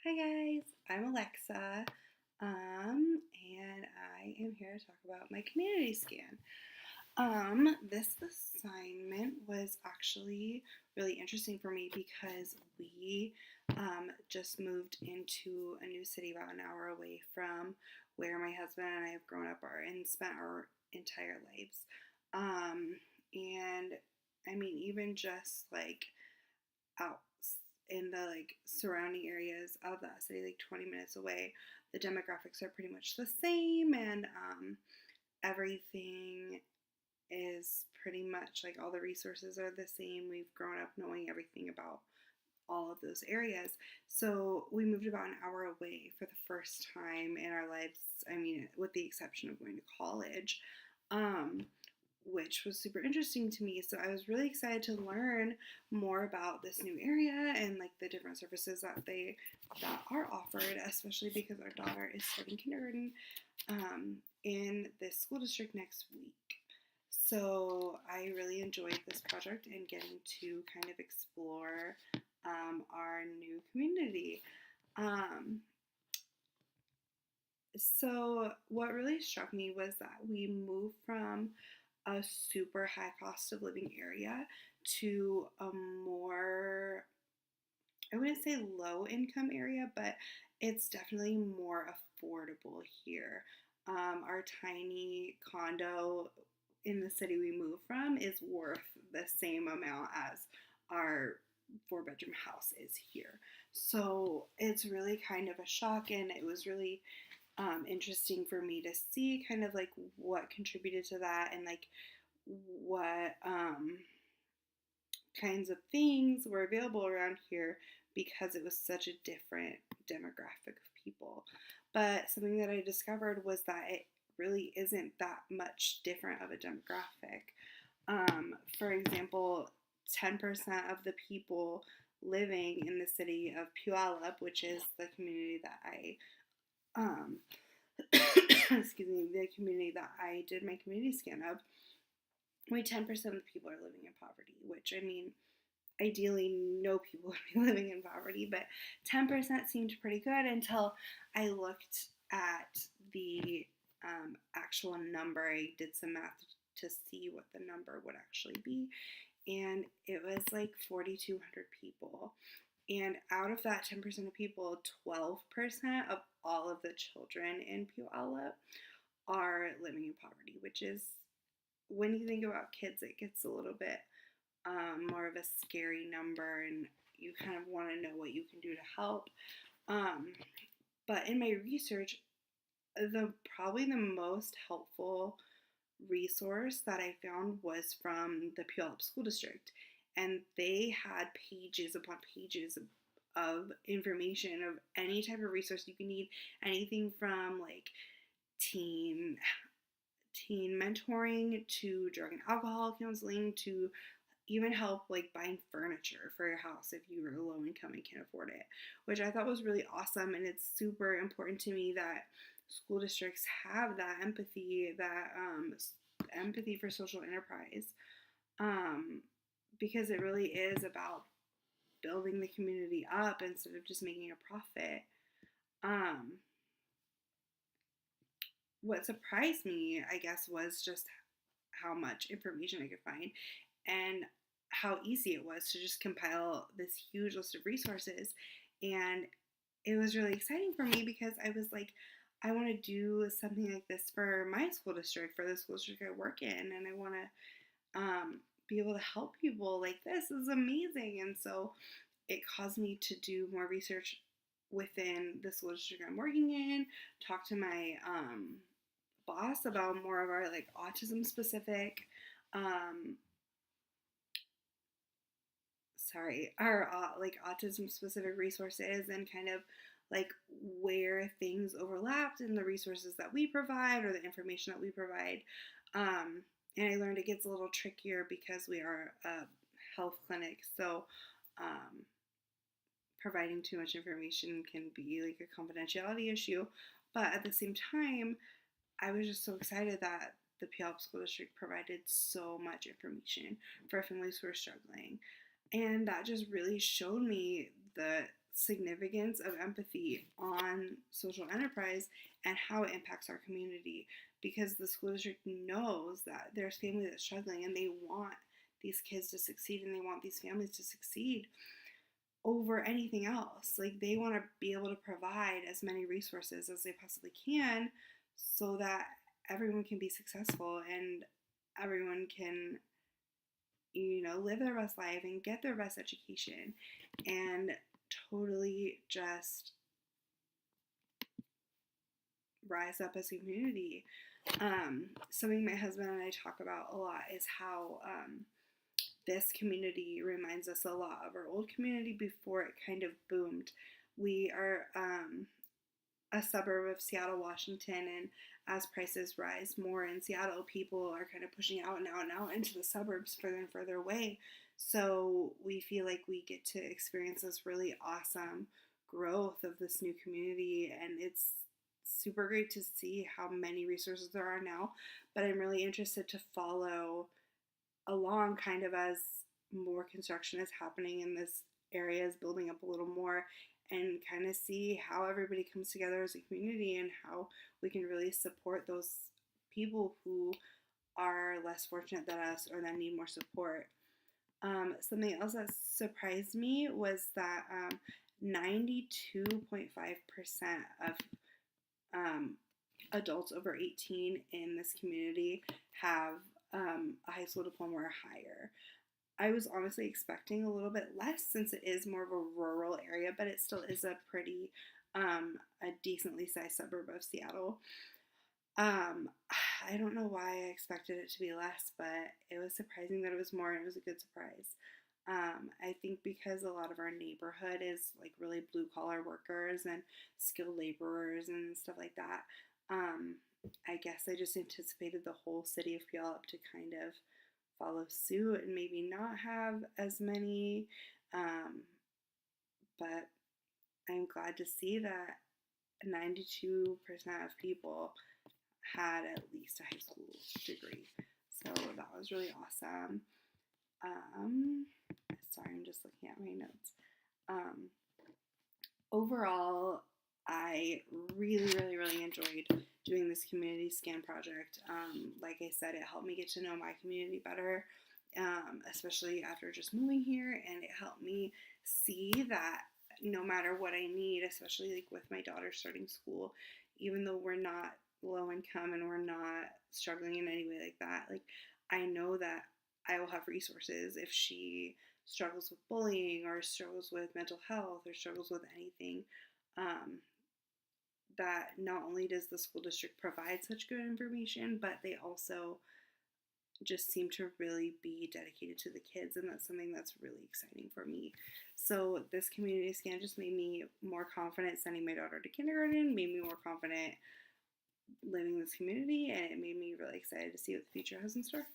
Hi guys, I'm Alexa, and I am here to talk about my community scan. This assignment was actually really interesting for me because we just moved into a new city about an hour away from where my husband and I have grown up and spent our entire lives. Um, and I mean, even just like out in the like surrounding areas of that city, like 20 minutes away, the demographics are pretty much the same, and everything is pretty much like all the resources are the same. We've grown up knowing everything about all of those areas. So we moved about an hour away for the first time in our lives. I mean, with the exception of going to college. Um, which was super interesting to me. So I was really excited to learn more about this new area and like the different services that are offered, especially because our daughter is starting kindergarten in this school district next week. So I really enjoyed this project and getting to kind of explore our new community. Um, so what really struck me was that we moved from a super high cost of living area to a more, I wouldn't say low income area, but it's definitely more affordable here. Our tiny condo in the city we moved from is worth the same amount as our 4 bedroom house is here. So it's really kind of a shock, and it was really interesting for me to see kind of like what contributed to that and like what kinds of things were available around here because it was such a different demographic of people. But something that I discovered was that it really isn't that much different of a demographic. For example, 10% of the people living in the city of Puyallup, which is the community that I um, excuse me, the community that I did my community scan of, only 10% of the people are living in poverty, which I mean, ideally, no people would be living in poverty, but 10% seemed pretty good until I looked at the actual number. I did some math to see what the number would actually be, and it was like 4,200 people. And out of that 10% of people, 12% of all of the children in Puyallup are living in poverty, which is, when you think about kids, it gets a little bit more of a scary number, and you kind of want to know what you can do to help. Um, but in my research, the probably the most helpful resource that I found was from the Puyallup School District, and they had pages upon pages of information of any type of resource you can need, anything from like teen teen mentoring to drug and alcohol counseling to even help like buying furniture for your house if you are low income and can't afford it, which I thought was really awesome. And it's super important to me that school districts have that empathy for social enterprise, um, because it really is about building the community up instead of just making a profit. Um, what surprised me, I guess, was just how much information I could find and how easy it was to just compile this huge list of resources. And it was really exciting for me because I was like, I want to do something like this for my school district, for the school district I work in, and I want to be able to help people. Like, this is amazing. And so it caused me to do more research within the school district I'm working in, talk to my boss about more of our like autism specific um our like autism specific resources, and kind of like where things overlapped in the resources that we provide or the information that we provide. And I learned it gets a little trickier because we are a health clinic, so um, providing too much information can be like a confidentiality issue. But at the same time, I was just so excited that the Puyallup School District provided so much information for families who are struggling. And that just really showed me the significance of empathy on social enterprise and how it impacts our community, because the school district knows that there's family that's struggling and they want these kids to succeed and they want these families to succeed over anything else. Like, they want to be able to provide as many resources as they possibly can so that everyone can be successful and everyone can, live their best life and get their best education and totally just rise up as a community. Something my husband and I talk about a lot is how this community reminds us a lot of our old community before it kind of boomed. We are a suburb of Seattle, Washington, and as prices rise more in Seattle, people are kind of pushing out and out and out into the suburbs further and further away. So we feel like we get to experience this really awesome growth of this new community, and it's super great to see how many resources there are now. But I'm really interested to follow along kind of as more construction is happening in this area, is building up a little more, and kind of see how everybody comes together as a community and how we can really support those people who are less fortunate than us or that need more support. Something else that surprised me was that 92.5% of adults over 18 in this community have a high school diploma or higher. I was honestly expecting a little bit less since it is more of a rural area, but it still is a pretty, a decently sized suburb of Seattle. I don't know why I expected it to be less, but it was surprising that it was more, and it was a good surprise. I think because a lot of our neighborhood is like really blue collar workers and skilled laborers and stuff like that. I guess I just anticipated the whole city of Puyallup to kind of follow suit and maybe not have as many, but I'm glad to see that 92% of people had at least a high school degree. So that was really awesome. Sorry, I'm just looking at my notes. Overall, I really enjoyed doing this community scan project. Like I said, it helped me get to know my community better, especially after just moving here, and it helped me see that no matter what I need, especially like with my daughter starting school, even though we're not low income and we're not struggling in any way like that, like I know that I will have resources if she struggles with bullying or struggles with mental health or struggles with anything. That not only does the school district provide such good information, but they also just seem to really be dedicated to the kids, and that's something that's really exciting for me. So this community scan just made me more confident sending my daughter to kindergarten, made me more confident living in this community, and it made me really excited to see what the future has in store.